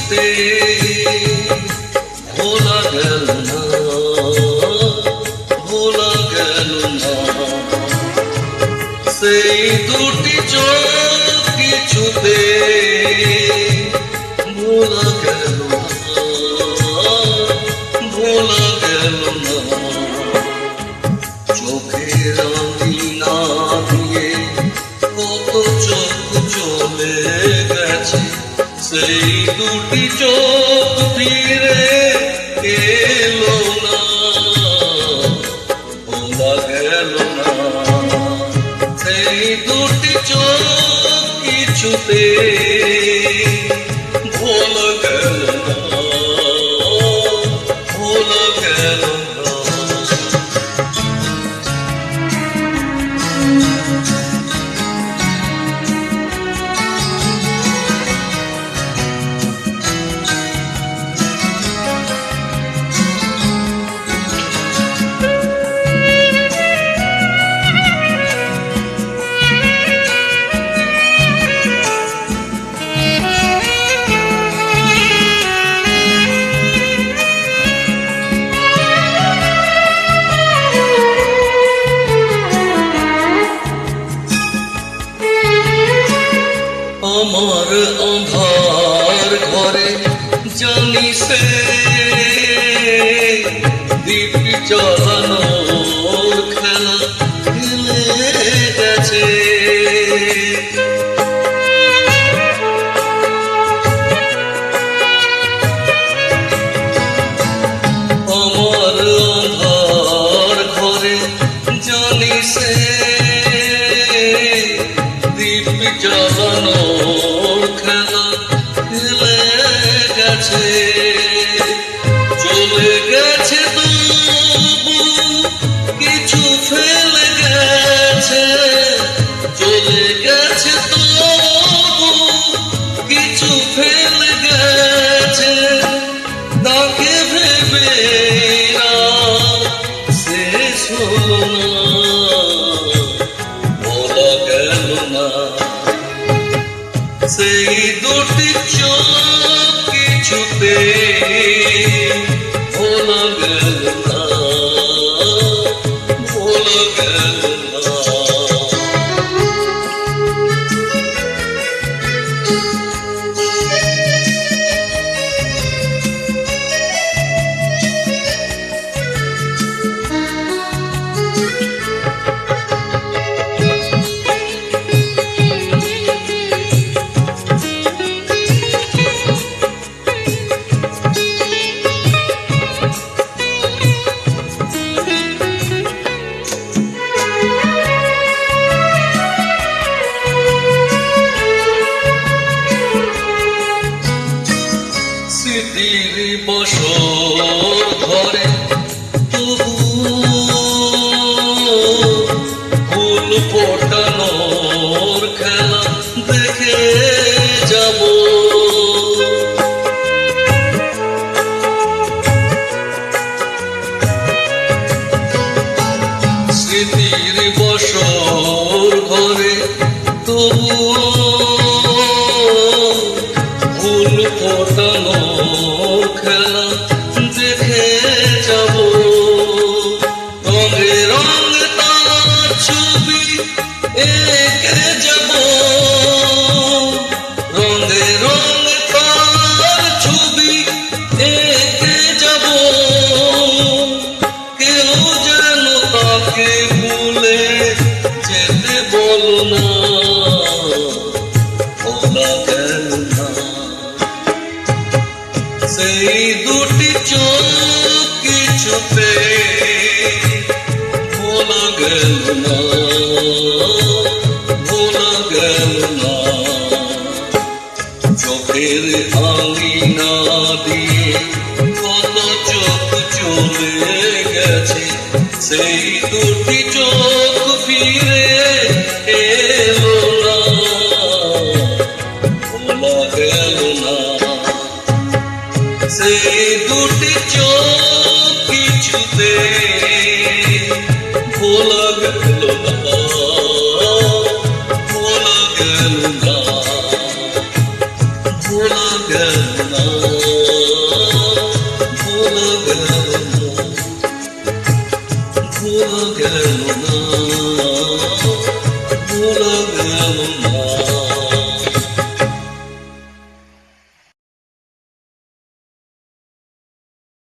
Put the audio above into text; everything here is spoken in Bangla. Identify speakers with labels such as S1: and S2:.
S1: কিছুতে ভোলা গেল না, ভোলা গেল না। সেই দুটি চোখ কিছুতে ভোলা গেল না, ভোলা গেল না। চোখের আঙিনা দিয়ে কত চোখ চলে গেছে, সেই দুটি চোখ ফিরে এলো না, ভোলা গেল না। সেই দুটি চোখ কিছুতে ভোলা গেল না, ভোলা গেল না। আমার আঁধার ঘরে জানি সে দীপ জ্বালানোর খেলা খেলে গেছে। আমার আঁধার ঘরে জানি সে দীপ জ্বালানোর খেলা খেলে গেছে। চলে গেছে তবু কিছু ফেলে গেছে, চলে গেছে তবু কিছু ফেলে গেছে। তাকে ভেবে শেষ হলো না, ভোলা গেল না। সেই দুটি চোখ কিছুতে ভোলা গেল না, ভোলা গেল না। স্মৃতির বসর ঘরে তবু ফুল ফোটানোর খেলা দেখে যাব। স্মৃতির বসর ঘরে তবু ফুল ফোটানোর খেলা দেখে যাব। রঙে রঙে তার ছবি এঁকে যাব, রঙে রঙে তার ছবি এঁকে যাব। কেউ যেন তাকে ভুলে যেতে বলো না, ভোলা গেল না। সেই দুটি চোখ কিছুতে ভোলা গেল না, ভোলা গেল না। চোখের আঙিনা দিয়ে কত চোখ চলে গেছে, সেই দুটি চোখ ফিরে এলো না, ভোলা গেল না। সেই দুটি চোখ কিছুতে ভোলা গেল না, ভোলা গেল না, ভোলা গেল না। দেখা